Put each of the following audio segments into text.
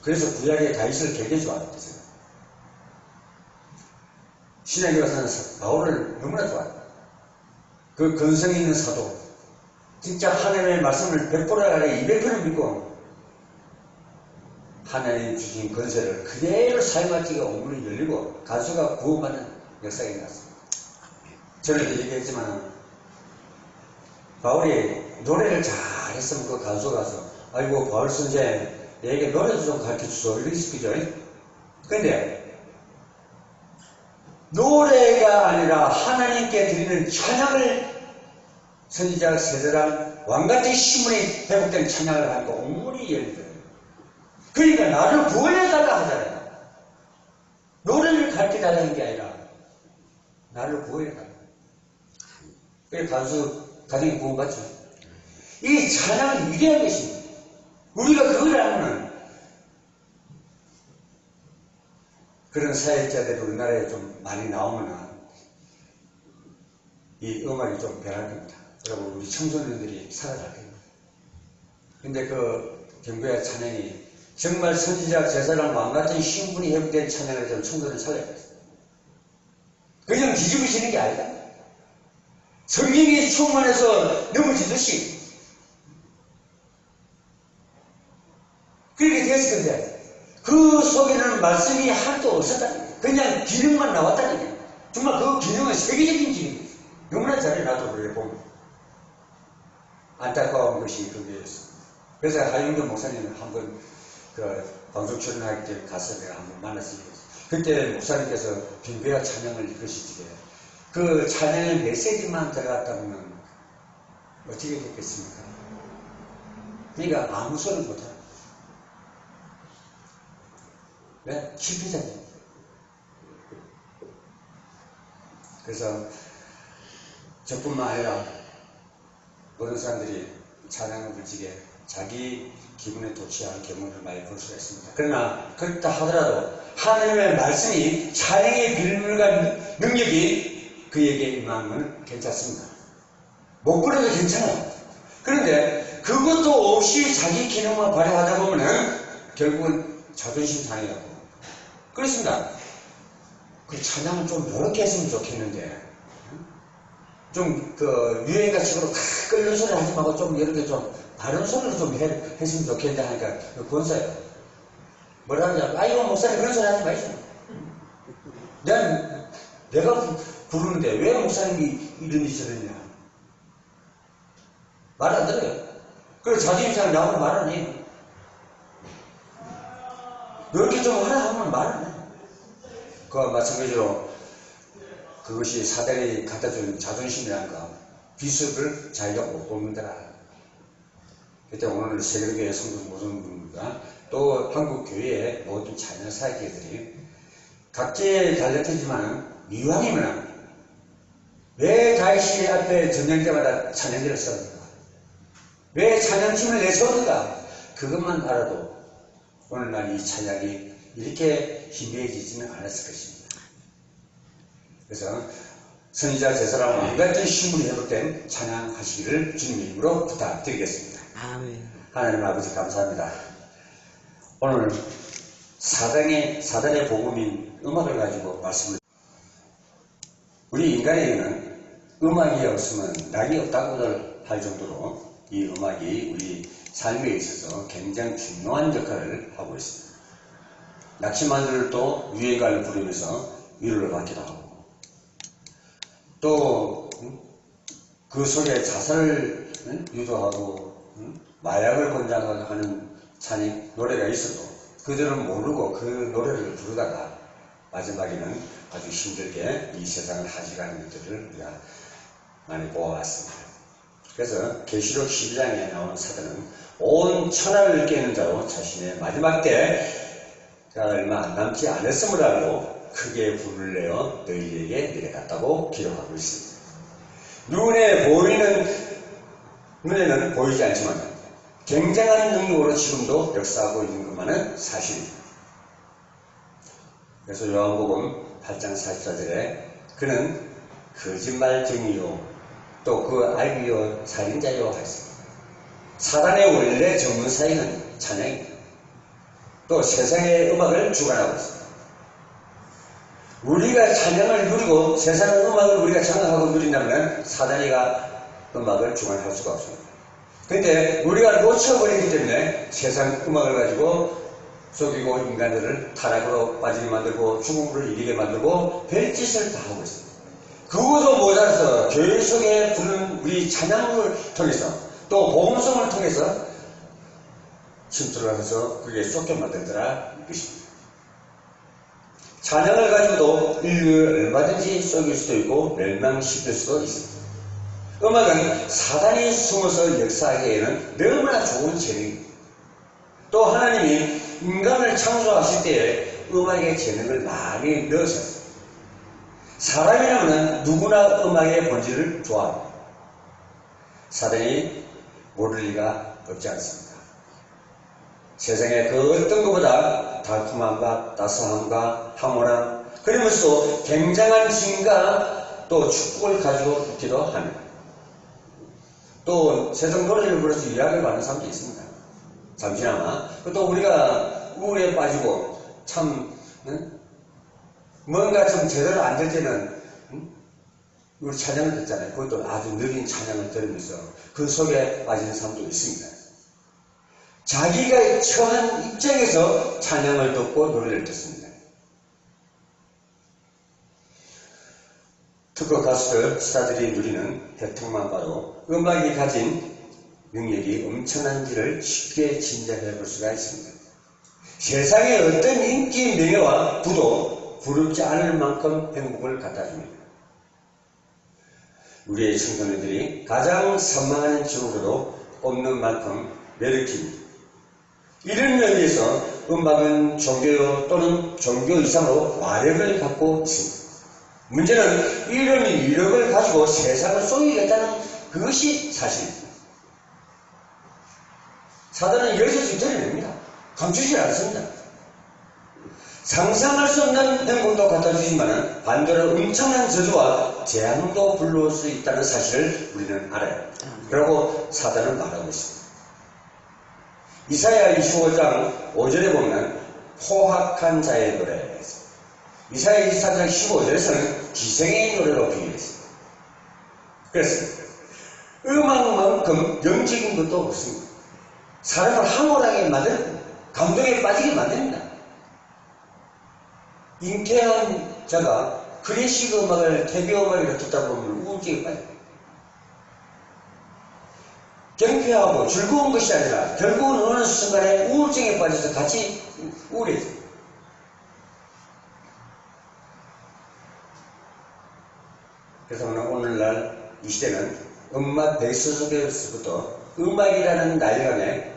그래서 구약의 다윗을 되게 좋아했어요. 신약에 와서는 바울을 너무나 좋아해요. 그 근성 있는 사도, 진짜 하나님의 말씀을 100% 아니라 200% 믿고 하나님 주신 권세를 그대로 사용하기가 오문이 열리고 간수가 구원받는 역사가 일어났습니다. 전에도 얘기했지만 바울이 노래를 잘했으면 그 간수가 가서 아이고 바울 선생 내게 노래도 좀 가르쳐주소 이렇게 시키죠. 근데 노래가 아니라 하나님께 드리는 찬양을 선지자 세대랑 왕같은 신분이 회복된 찬양을 하니까 온물이 열려요. 그러니까 나를 구원해달라 하잖아요. 노래를 가르쳐달라는 게 아니라 나를 구원해달라. 그래 간수 가정이 구원받죠. 이 찬양은 위대한 것입니다. 우리가 그걸 알면 그런 사역자들이 우리나라에 좀 많이 나오면 이 음악이 좀 변할 겁니다. 그리고 우리 청소년들이 살아갈 겁니다. 근데 그 경배와 찬양이 정말 선지자 제사랑 왕같은 신분이 회복된 찬양을 좀 청소년 살려야겠어요. 그냥 뒤집으시는 게 아니다. 성령이 충만해서 넘어지듯이 그렇게 됐을 건데 그 속에는 말씀이 하나도 없었다는 거예요. 그냥 기능만 나왔다는 거예요. 정말 그 기능은 세계적인 기능이에요. 너무나 잘해놔도 그래 보면 안타까운 것이 그게였어요. 그래서 하영도 목사님은 한번 그 방송 출연할 때 가서 내가 한번 만났어요. 그때 목사님께서 경배와 찬양을 이끄시지게 그 찬양의 메시지만 들어갔다 보면 어떻게 됐겠습니까? 그러니까 아무 소리 못해요. 왜? 실패잖아요. 그래서 저뿐만 아니라 모든 사람들이 찬양을 부르지게 자기 기분에 도취한 경험을 많이 볼 수가 있습니다. 그러나 그렇다 하더라도 하나님의 말씀이 찬양의 빌물과 능력이 그에게 임하면 괜찮습니다. 못 그래도 괜찮아요. 그런데 그것도 없이 자기 기능만 발휘하다 보면은 결국은 자존심 상해가고 그렇습니다. 그 찬양은 좀 이렇게 했으면 좋겠는데 좀 그 유행가식으로 끓는 소리 하지 말고 좀 이렇게 좀 다른 소리로 좀 했으면 좋겠는데 하니까 그 권사예요. 뭐라 하냐? 아이고 목사님 그런 소리 하지 마시죠. 내가 부르는데 왜 목사님이 이런 짓을 했냐? 말 안 들어요. 그래서 자존심 상해 나오면 말 안 해요. 이렇게 좀 하나 하면 말 안 해요. 그와 마찬가지로 그것이 사단이 갖다준 자존심이라는 거 비습을 자기가 못 뽑는다. 그때 오늘 세계교회 성도 모든 분들과 또 한국 교회의 모든 찬양 사역자들이 각자의 갈라지지만 이왕이면 왜 다윗이 앞에 전쟁 때마다 찬양들을 썼는가? 왜 찬양팀을 내세웠는가? 그것만 알아도 오늘날 이 찬양이 이렇게 희미해지지는 않았을 것입니다. 그래서 선지자 제사랑 왕같은 신분이 회복된 찬양하시기를 주님의 이름으로 부탁드리겠습니다. 아멘. 하나님 아버지 감사합니다. 오늘 사단의 복음인 음악을 가지고 말씀을 우리 인간에게는 음악이 없으면 낙이 없다고들 할 정도로 이 음악이 우리 삶에 있어서 굉장히 중요한 역할을 하고 있습니다. 낙심만들도 유행가를 부르면서 위로를 받기도 하고 또 그 속에 자살을 유도하고 마약을 권장하는 찬양 노래가 있어도 그들은 모르고 그 노래를 부르다가 마지막에는 아주 힘들게 이 세상을 하직하는 것들을 우리가 많이 보아왔습니다. 그래서 계시록 12장에 나오는 사단은 온 천하를 깨는 자로 자신의 마지막 때가 얼마 안 남지 않았음을 알고 크게 불을 내어 너희에게 내려갔다고 기록하고 있습니다. 눈에는 보이지 않지만 굉장한 능력으로 지금도 역사하고 있는 것만은 사실입니다. 그래서 요한복음 8장 44절에 그는 거짓말쟁이요 또 그 알비요 살인자요 하였습니다. 사단의 원래 전문 사역은 찬양입니다. 또 세상의 음악을 주관하고 있습니다. 우리가 찬양을 누리고 세상의 음악을 우리가 장악하고 누린다면 사단이가 음악을 주관할 수가 없습니다. 근데 우리가 놓쳐버리기 때문에 세상 음악을 가지고 속이고 인간들을 타락으로 빠지게 만들고 죽음으로 이르게 만들고 별짓을 다 하고 있습니다. 그것도 모자라서 교회 속에 부르는 우리 찬양을 통해서 또 복음성을 통해서 침투하면서 그게 쏟게 만들더라 이것입니다. 찬양을 가지고도 인류를 얼마든지 속일 수도 있고 멸망시킬 수도 있습니다. 음악은 사단이 숨어서 역사하기에는 너무나 좋은 재능입니다. 또 하나님이 인간을 창조하실 때에 음악의 재능을 많이 넣으셨습니다. 사람이라면 누구나 음악의 본질을 좋아합니다. 사단이 모를 리가 없지 않습니다. 세상에 그 어떤 것보다 달콤함과 따스함과 황홀함, 그러면서도 굉장한 진과 또 축복을 가지고 있기도 합니다. 또 세상 노래를 불러서 위안을 받는 사람도 있습니다. 잠시나마. 또 우리가 우울에 빠지고 참 뭔가 좀 제대로 안 될 때는 우리 찬양을 듣잖아요. 그것도 아주 느린 찬양을 들으면서 그 속에 빠지는 사람도 있습니다. 자기가 처한 입장에서 찬양을 듣고 노래를 듣습니다. 특허 가수들, 스타들이 누리는 혜택만 봐도 음악이 가진 능력이 엄청난지를 쉽게 짐작해 볼 수가 있습니다. 세상의 어떤 인기, 명예와 부도 부럽지 않을 만큼 행복을 갖다 줍니다. 우리의 청소년들이 가장 선망하는 직업으로도 없는 만큼 매력입니다. 이런 면에서 음악은 종교 또는 종교 이상으로 와력을 갖고 있습니다. 문제는 이런 위력을 가지고 세상을 쏘이겠다는 그것이 사실입니다. 사단은 여기서 집전해냅니다. 감추지 않습니다. 상상할 수 없는 행복도 갖다 주지만 반대로 엄청난 저주와 재앙도 불러올 수 있다는 사실을 우리는 알아요. 그리고 사단은 말하고 있습니다. 이사야 25장 5절에 보면 포악한 자의 노래, 이사야 24장 15절에서는 기생의 노래로 비유했습니다. 그렇습니다. 음악만큼 영적인 것도 없습니다. 사람을 황홀하게 만들고 감동에 빠지게 만듭니다. 잉태한 자가 클래식 음악을 태교 음악을 듣다 보면 우울증에 빠져요. 경쾌하고 즐거운 것이 아니라 결국은 어느 순간에 우울증에 빠져서 같이 우울해져요. 그래서 오늘날 이 시대는 음악 베이스 속에서부터 음악이라는 나일감에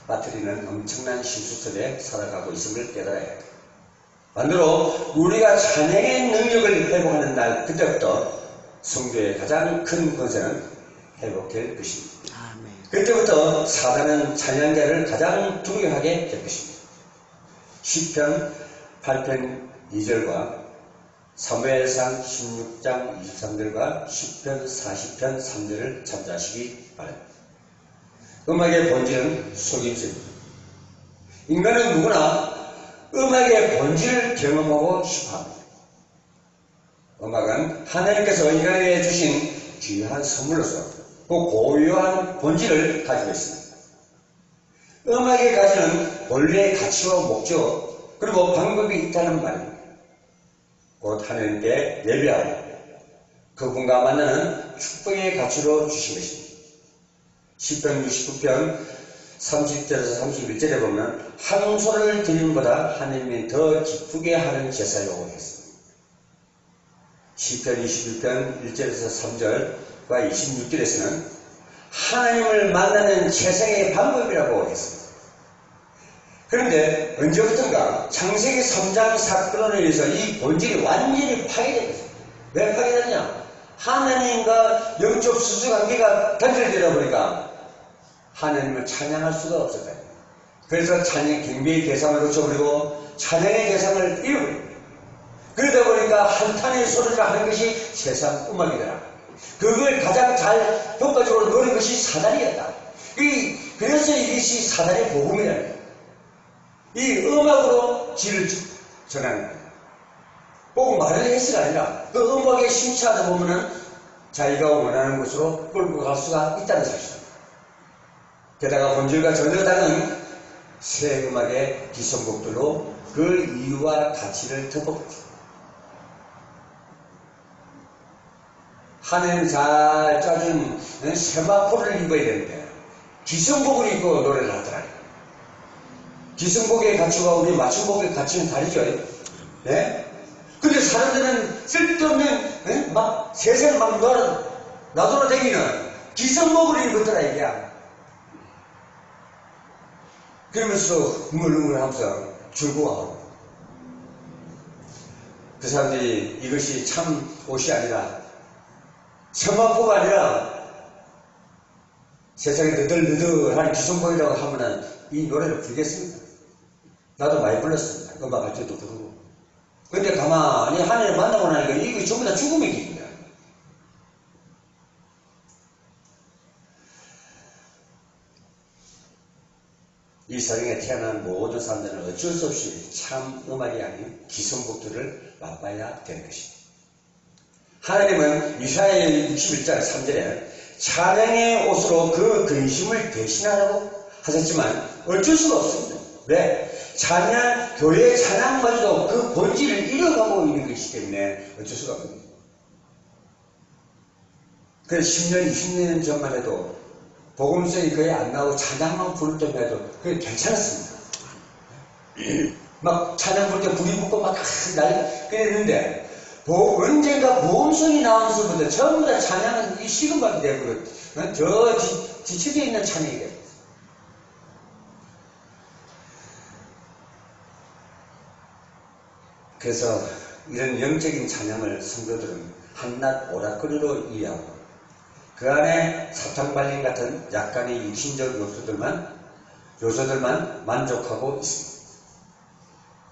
빠뜨리는 엄청난 실수 속에 살아가고 있음을 깨달아야 합니다. 반대로 우리가 찬양의 능력을 회복하는 날, 그때부터 성도의 가장 큰 권세는 회복될 것입니다. 그때부터 사단은 찬양자를 가장 두려워하게 될 것입니다. 시편 8편 2절과 사무엘상 16장 23절과 시편 40편 3절을 참조하시기 바랍니다. 음악의 본질은 속임수입니다. 인간은 누구나 음악의 본질을 경험하고 싶어합니다. 음악은 하나님께서 인간에게 주신 귀한 선물로서 그 고유한 본질을 가지고 있습니다. 음악에 가지는 본래의 가치와 목적 그리고 방법이 있다는 말입니다. 곧 하나님께 예배하고 그분과 만나는 축복의 가치로 주신 것입니다. 시편 69편 30절에서 31절에 보면 항소를 드림보다 하나님이 더 기쁘게 하는 제사라고 했습니다. 시편 21편 1절에서 3절과 26절에서는 하나님을 만나는 최상의 방법이라고 했습니다. 그런데 언제부턴가 창세기 3장 사건으로 인해서 이 본질이 완전히 파괴되었습니다. 왜 파괴됐냐? 하나님과 영적 수수관계가 단절되다 보니까 하나님을 찬양할 수가 없었다. 그래서 찬양 경배의 대상을 놓쳐버리고 찬양의 대상을 잃어버립니다. 그러다 보니까 한탄의 소리를 하는 것이 세상 음악이더라. 그걸 가장 잘 효과적으로 노린 것이 사단이었다. 그래서 이것이 사단의 복음이라는 거예요. 이 음악으로 지를 전하는 거예요. 꼭 말을 해서가 아니라 그 음악에 심취하다 보면은 자기가 원하는 곳으로 끌고 갈 수가 있다는 사실입니다. 게다가 본질과 전혀 다른 새 음악의 기성곡들로 그 이유와 가치를 덮어보죠. 하나님 잘 짜준 세마포를 입어야 되는데 기성곡을 입고 노래를 하더라고요. 기성곡의 가치와 우리 맞춤곡의 가치는 다르죠. 네? 근데 사람들은 쓸데없는 막 세상 막 나돌아다니는 기성곡을 입었더라 이게야. 그러면서 우물우물하면서 즐거워하고 그 사람들이 이것이 참 옷이 아니라 세마포가 아니라 세상에 느들느들한 기성곡이라고 하면은 이 노래를 부르겠습니다. 나도 많이 불렀습니다. 음악할 때도 부르고. 근데 가만히 하늘을 만나고 나니까 이게 전부 다 죽음의 길입니다. 이 세상에 태어난 모든 사람들은 어쩔 수 없이 참 음악이 아닌 기성곡들을 맛봐야 되는 것입니다. 하나님은 이사야 61장 3절에 찬양의 옷으로 그 근심을 대신하라고 하셨지만 어쩔 수가 없습니다. 왜? 찬양, 교회의 찬양마저도 그 본질을 잃어가고 있는 것이기 때문에 어쩔 수가 없습니다. 그래서 10년, 20년 전만 해도 복음성이 거의 안 나오고 찬양만 부를 때만 해도 그게 괜찮았습니다. 막 찬양 부를 때 불이 붙고 막 난리 그랬는데 언젠가 복음성이 나오면서부터 전부 다 찬양은 이 식은밥이 되고 저 뒤치게 있는 찬양이 돼요. 그래서 이런 영적인 찬양을 성도들은 한낱 오락거리로 이해하고 그 안에 사탕발림 같은 약간의 육신적 요소들만 만족하고 있습니다.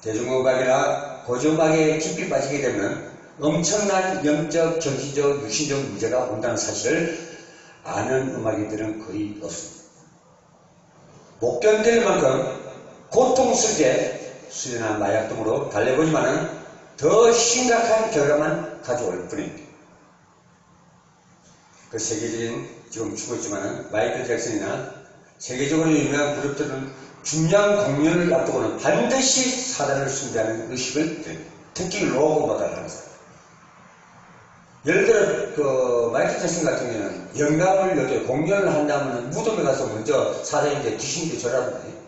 대중음악이나 고전음악에 깊이 빠지게 되면 엄청난 영적, 정신적, 육신적 문제가 온다는 사실을 아는 음악인들은 거의 없습니다. 못 견딜 만큼 고통스럽게 술이나 마약 등으로 달래보지만은 더 심각한 결과만 가져올 뿐입니다. 그 세계적인 지금 죽어 있지만은 마이클 잭슨이나 세계적으로 유명한 그룹들은 중요한 공연을 앞두고는 반드시 사단을 숭배하는 의식을 드립니다. 특히 로고바다를 하는 사람. 예를 들어 그 마이클 잭슨 같은 경우에는 영감을 얻어 공연을 한다면 무덤에 가서 먼저 사단인데 귀신인데 절하거든요.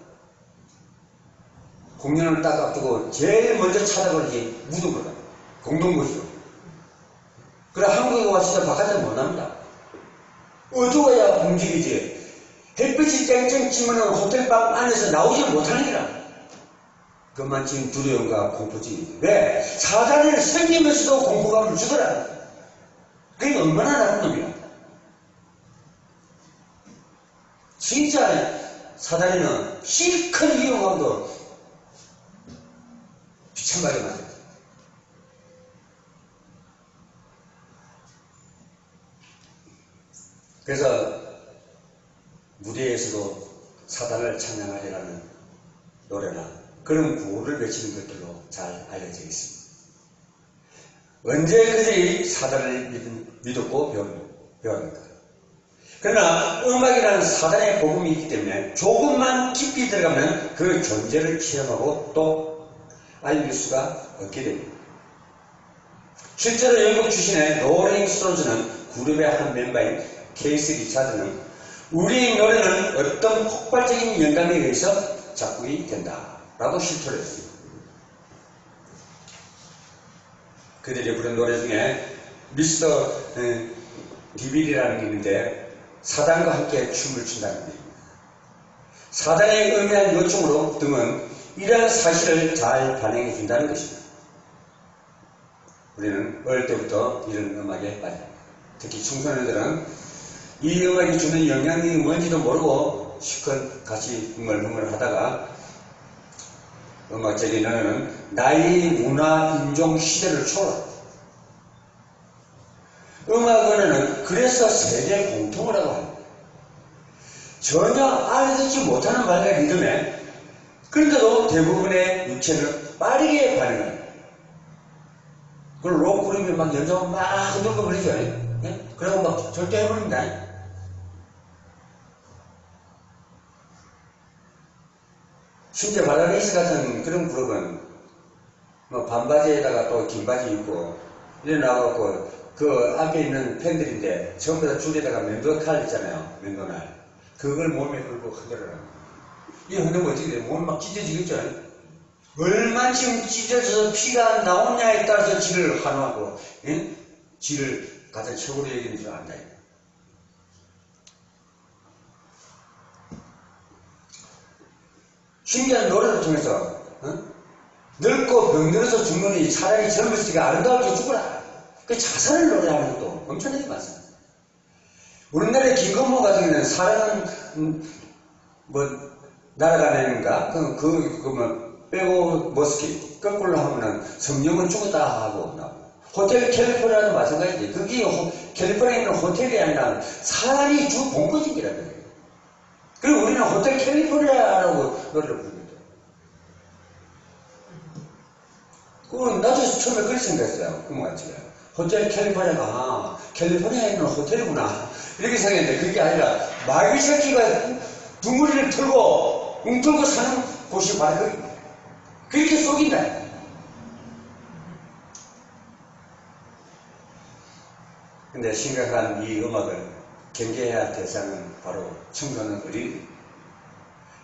공연을 딱 앞두고 제일 먼저 찾아가는 게 무덤을 가요. 공동구조. 그래 한국에 와서 바깥에 못 납니다. 어두워야 움직이지. 햇빛이 쨍쨍 치면 호텔방 안에서 나오지 못하는 게라. 그것만 지금 두려움과 공포증이지. 왜? 사단을 생기면서도 공포감을 주더라. 그게 얼마나 나쁜 놈이야. 진짜 사단이는 실컷 이용하고 비참하게 만든다. 그래서 무대에서도 사단을 찬양하리라는 노래나 그런 구호를 외치는 것들로 잘 알려져 있습니다. 언제 그들이 사단을 믿었고 배웠는가? 그러나 음악이라는 사단의 복음이 있기 때문에 조금만 깊이 들어가면 그 존재를 체험하고 또 알릴 수가 없게 됩니다. 실제로 영국 출신의 롤링 스톤즈는 그룹의 한 멤버인 케이스 리차드는 우리의 노래는 어떤 폭발적인 영감에 의해서 작곡이 된다 라고 실토를 했습니다. 그들이 부른 노래 중에 미스터 디빌이라는 게 있는데 사단과 함께 춤을 춘다는 겁니다. 사단의 의미한 요청으로 등은 이러한 사실을 잘 반영해 준다는 것입니다. 우리는 어릴 때부터 이런 음악에 빠집니다. 특히 청소년들은 이 음악이 주는 영향이 뭔지도 모르고 실컷 같이 흥얼흥얼 하다가 음악적인 언어는 나이, 문화, 인종, 시대를 초월합니다. 음악 언어는 그래서 세계 공통이라고 합니다. 전혀 알아듣지 못하는 말과 리듬에 그런데도 대부분의 육체는 빠르게 반응합니다. 그걸 록 부르면 막 연주하고 막 흔들고 그러죠. 예? 그러고 막 절도해버립니다. 심지어 바라레이스 같은 그런 그룹은 뭐 반바지에다가 또 긴 바지 입고 일어나갖고 그 앞에 있는 팬들인데 전부 다 줄에다가 면도칼 있잖아요. 면도날. 그걸 몸에 걸고 흔들어라. 이 흔들면 어떻게 돼요? 몸이 막 찢어지겠죠. 얼만큼 찢어져서 피가 나오냐에 따라서 질을 환호하고, 예? 질을 가장 최고로 여기는 줄 안다. 신기한 노래를 통해서, 늙고 병들어서 죽느니 차라리 젊었을 때가 아름다워서 죽어라. 그 자살을 노래하는 것도 엄청나게 많습니다. 우리나라의 김건모 같은 경우는 사랑은, 날아가는가? 빼고 머스킷, 거꾸로 하면은 성령은 죽었다 하고 나오고. 호텔 캘리포니아도 마찬가지지. 그게 캘리포니아에 있는 호텔이 아니라 사람이 주 본거지기라는 거예요. 그리고 우리는 호텔 캘리포니아라고 노래를 부릅니다. 나도 처음에 그렇게 생각했어요. 그 뭐같이. 호텔 캘리포니아가, 캘리포니아에 있는 호텔이구나. 이렇게 생각했는데 그게 아니라 마귀 새끼가 둥구리를 털고 웅털고 사는 곳이 바로 거기입니다. 그렇게 속인다. 근데 심각한 이 음악을 경계해야 할 대상은 바로 청소년 어린이.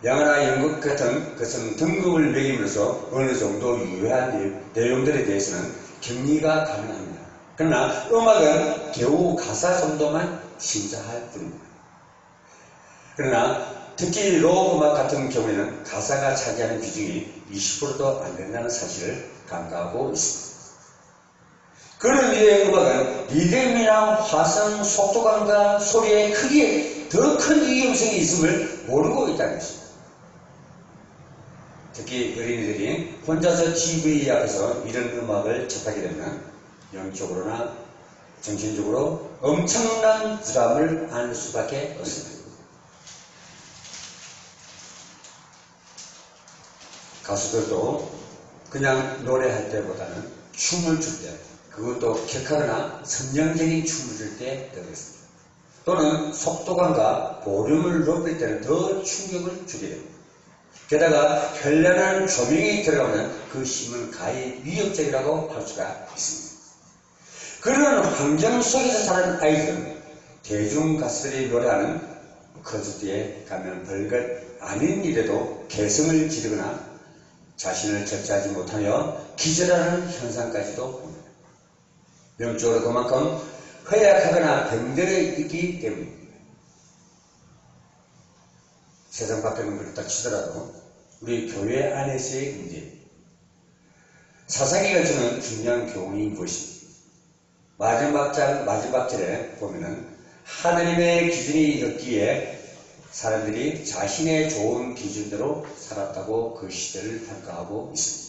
영화나 연극 같은 것은 등급을 매김으로써 어느 정도 유효한 내용들에 대해서는 격리가 가능합니다. 그러나 음악은 겨우 가사 정도만 심사할 뿐입니다. 그러나 특히 록 음악 같은 경우에는 가사가 차지하는 비중이 20%도 안 된다는 사실을 간과하고 있습니다. 그런 류의 음악은 리듬이나 화성, 속도감과 소리의 크기에 더 큰 위험성이 있음을 모르고 있다는 것입니다. 특히 어린이들이 혼자서 TV 앞에서 이런 음악을 접하게 되면 영적으로나 정신적으로 엄청난 부담을 할 수밖에 없습니다. 가수들도 그냥 노래할 때보다는 춤을 출 때, 그것도 격하거나 선정적인 춤을 출 때 더 그렇습니다. 또는 속도감과 볼륨을 높일 때는 더 충격을 주게 됩니다. 게다가 현란한 조명이 들어가면 그 힘은 가히 위협적이라고 할 수가 있습니다. 그런 환경 속에서 자란 아이들은 대중 가수들이 노래하는 콘서트에 가면 별것 아닌 일에도 개성을 지르거나 자신을 절제하지 못하며 기절하는 현상까지도 봅니다. 영적으로 그만큼 허약하거나 병들어 있기 때문입니다. 세상 밖에는 그렇다 치더라도 우리 교회 안에서의 문제, 사사기가 주는 중요한 교훈이 무엇입니까? 마지막 절에 보면은 하나님의 기준이 였기에 사람들이 자신의 좋은 기준대로 살았다고 그 시대를 평가하고 있습니다.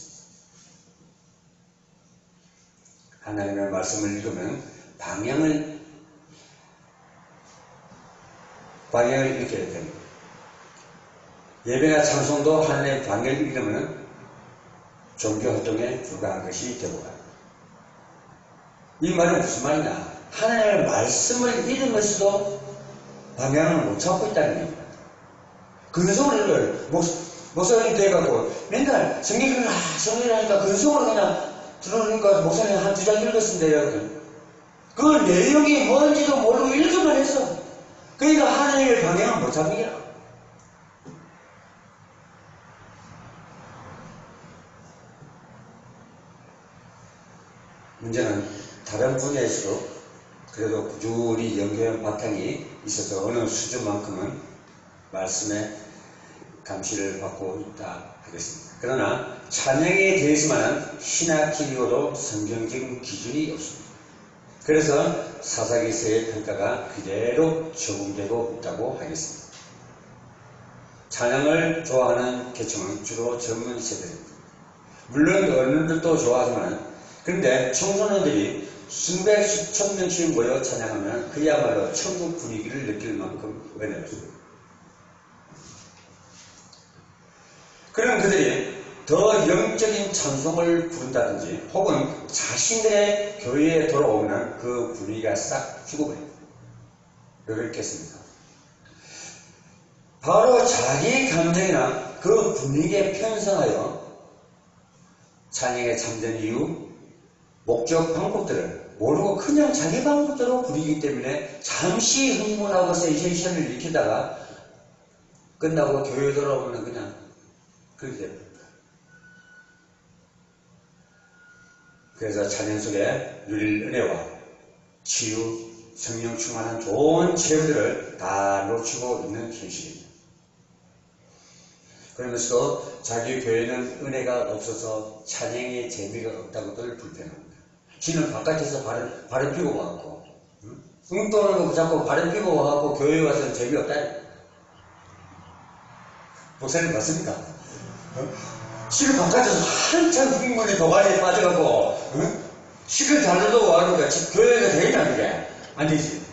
하나님의 말씀을 읽으면 방향을 이렇게 됩니다. 예배나 찬송도 하나님의 방향을 읽으면 종교 활동에 불과한 것이 되고 갑니다. 이 말은 무슨 말이냐? 하나님의 말씀을 읽으면서도 방향을 못 찾고 있다는 겁니다. 근성을 목사님 돼갖고 맨날 성경을 하니까 근성으로 그냥 들어오니까 목사님 한 2장 읽었습니다. 그 내용이 뭔지도 모르고 읽기만 했어. 그러니까 하나님의 방향을 못 찾는 거야. 문제는 다른 분야에서도 그래도 꾸준히 연구한 바탕이 있어서 어느 수준만큼은 말씀에 감시를 받고 있다 하겠습니다. 그러나 찬양에 대해서만은 신학적이고도 성경적인 기준이 없습니다. 그래서 사사기서의 평가가 그대로 적용되고 있다고 하겠습니다. 찬양을 좋아하는 계층은 주로 젊은 세대입니다. 물론 어른들도 좋아하지만 그런데 청소년들이 수백 수천 명씩 모여 찬양하면 그야말로 천국 분위기를 느낄 만큼 은혜롭습니다. 그럼 그들이 더 영적인 찬송을 부른다든지 혹은 자신들의 교회에 돌아오면 그 분위기가 싹 죽어버립니다. 왜 그렇겠습니까? 바로 자기 감정이나 그 분위기에 편성하여 찬양에 참된 이유, 목적, 방법들을 모르고 그냥 자기 방법대로 부리기 때문에 잠시 흥분하고 센세이션을 일으키다가 끝나고 교회 돌아오면 그냥 그렇게 됩니다. 그래서 찬양 속에 누릴 은혜와 치유, 성령 충만한 좋은 체험들을 다 놓치고 있는 현실입니다. 그러면서도 자기 교회는 은혜가 없어서 찬양의 재미가 없다고들 불평합니다. 지는 바깥에서 발을 피고 와갖고 웅떠는 거 자꾸 발을 피고 와갖고 교회에 와서는 재미없다. 목사님 맞습니까? 실을 바깥에서 한참 흥분에 도가니에 빠져갖고 실을 달려도 와니까 교회가 되겠나 그게? 안 되지.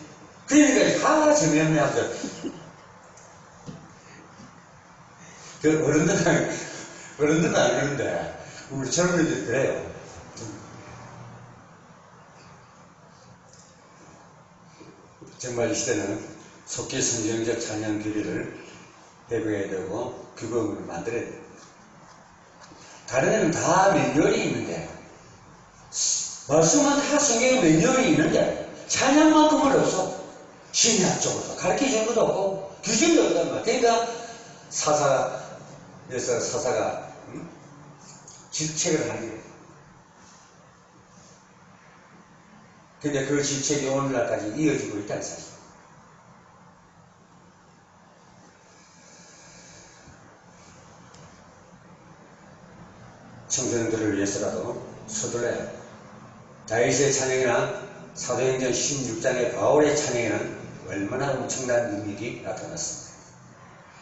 그러니까 재미없네 하면서 그 어른들은 안 그러는데 우리 젊은이들 그래요. 정말 이 시대는 속기 성경적 찬양 교리를 배워야 되고 규범을 만들어야 돼요. 다른 애는 다 매뉴얼이 있는데 말씀은 다 성경에 매뉴얼이 있는데 찬양만큼은 없어. 신학적으로 가르쳐주는 것도 없고 규정도 없단 말이야. 그러니까 사사가 질책을 하는 거예요. 근데 그 질책이 오늘날까지 이어지고 있다는 사실. 청소년들을 위해서라도 서둘러야 다윗의 찬양이나 사도행전 16장의 바울의 찬양에는 얼마나 엄청난 능력이 나타났습니다.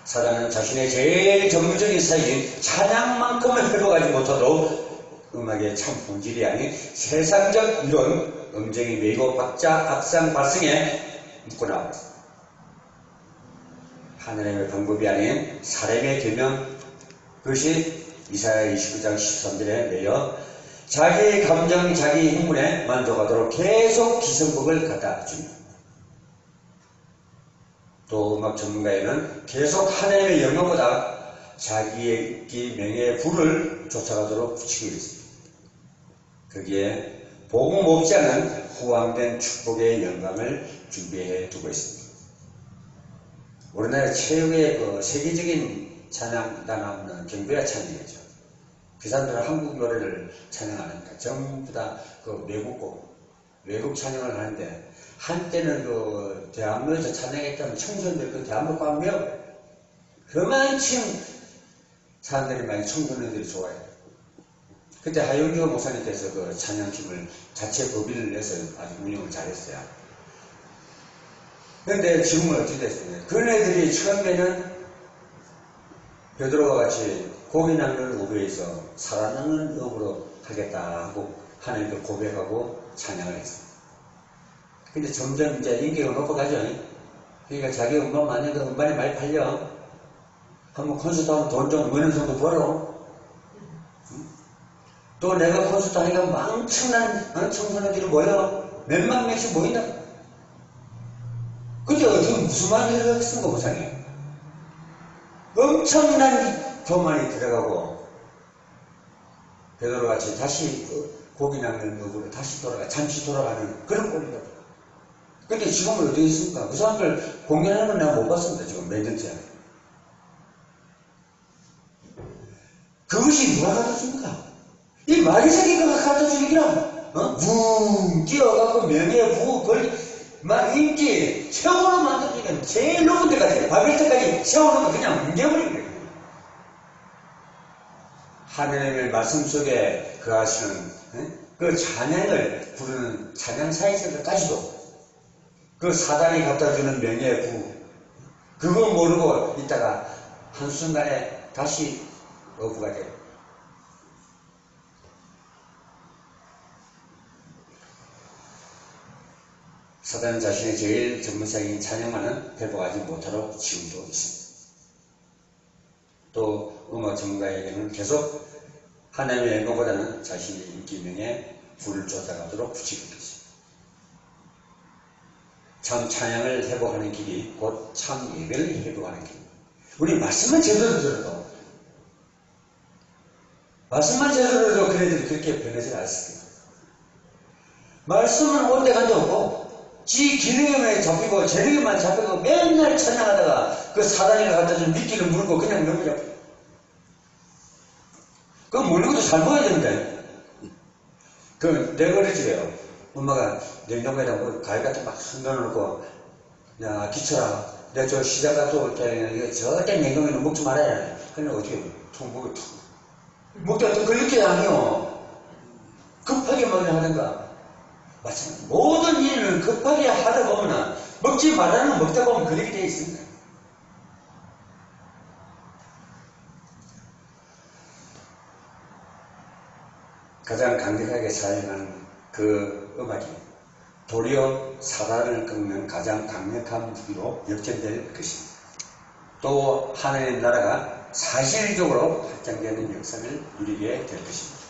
사단은 자신의 제일 전문적인 사역인 찬양만큼을 회복하지 못하도 음악의 참 본질이 아닌 세상적 이론, 음정이 메이고 박자, 악상, 발성에 묶고 나왔습니다. 하나님의 방법이 아닌 사람의 계명, 그것이 이사야 29장 13절에 매여 자기 감정, 자기 흥분에 만족하도록 계속 기성복을 갖다 줍니다. 또 음악 전문가에는 계속 하나님의 영광보다 자기의 명예의 부를 쫓아가도록 붙이고 있습니다. 거기에 복음 없지 않은 후황된 축복의 영광을 준비해 두고 있습니다. 우리나라 최고의 그 세계적인 찬양 단합은 경배와 찬양이죠. 그 사람들은 한국 노래를 찬양 안 합니다. 전부 다 그 외국 찬양을 하는데 한때는 그 대학로에서 찬양했다면 청소년들 그 대학로 가면 그만큼 사람들이 많이 청소년들이 좋아해요. 그때 하용규 목사님께서 그 찬양팀을 자체 법인을 내서 아주 운영을 잘했어요. 그런데 지금은 어떻게 됐어요? 그네들이 처음에는 베드로와 같이 고기 낚는 의회에서 살아남는 의으로 하겠다 하고 하나님께 고백하고 찬양을 했어요. 근데 점점 이제 인기가 높아가죠. 그러니까 자기 음반 만약에 음반이 많이 팔려. 한번 콘서트 하면 돈 좀 어느 정도 벌어. 또 내가 콘서트 하니까 엄청난 청소년들이 모여. 몇만 명씩 모인다. 근데 어떻게 무슨 말을 하겠습니까, 보상이? 엄청난 돈만이 들어가고, 베드로 같이 다시 고기 낚는 의으로 다시 잠시 돌아가는 그런 꼴이다. 근데 지금은 어디 있습니까? 그 사람들 공연하는 건 내가 못 봤습니다. 지금 몇 년째. 그것이 누가 가르쳐줍니까? 이 마귀새끼가 가르쳐주기라. 붕 뛰어가고 명예 부호 권리 막 인기 최고로 만들어주니까 제일 높은 데까지 바빌 때까지 세워놓으면 그냥 뭉개버리는 거예요. 하나님의 말씀 속에 그 하시는 그 찬양을 부르는 찬양사에서까지도 그 사단이 갖다주는 명예 부 그거 모르고 있다가 한순간에 다시 어부가 돼요. 사단은 자신의 제일 전문사인 찬양만은 회복하지 못하도록 지금도 있습니다. 또 음악 전문가에게는 계속 하나님의 영광보다는 자신의 인기명에 불을 쫓아가도록 부추겼겠습니다. 참 찬양을 회복하는 길이 곧 참 예배를 회복하는 길입니다. 우리 말씀만 제대로 들어도 그래도 그렇게 변하지 않았을 거예요. 말씀은 온데간데 없고 지 기능에만 잡히고 재능에만 잡히고 맨날 찬양하다가 그 사단이가 갖다 준 미끼를 물고 그냥 넘어져. 그거 물는 것도 잘 먹어야 됩니다. 내가 어릴 적에요. 엄마가 냉장고에다 과일 같은 거 막 넣어놓고, 야, 기철아, 내가 저 시장 갔다 올 때, 절대 냉장고에는 먹지 말아야 해. 근데 어떻게, 통 먹어, 통. 먹다가 또 그렇게 아니요. 급하게 먹으려 하든가. 마찬가지. 모든 일을 급하게 하다 보면, 먹지 말라는 먹다 보면 그렇게 되어 있습니다. 가장 강력하게 사용한 그 음악이 도리어 사단을 꺾는 가장 강력한 무기로 역전될 것입니다. 또 하나님의 나라가 사실적으로 확장되는 역사를 누리게 될 것입니다.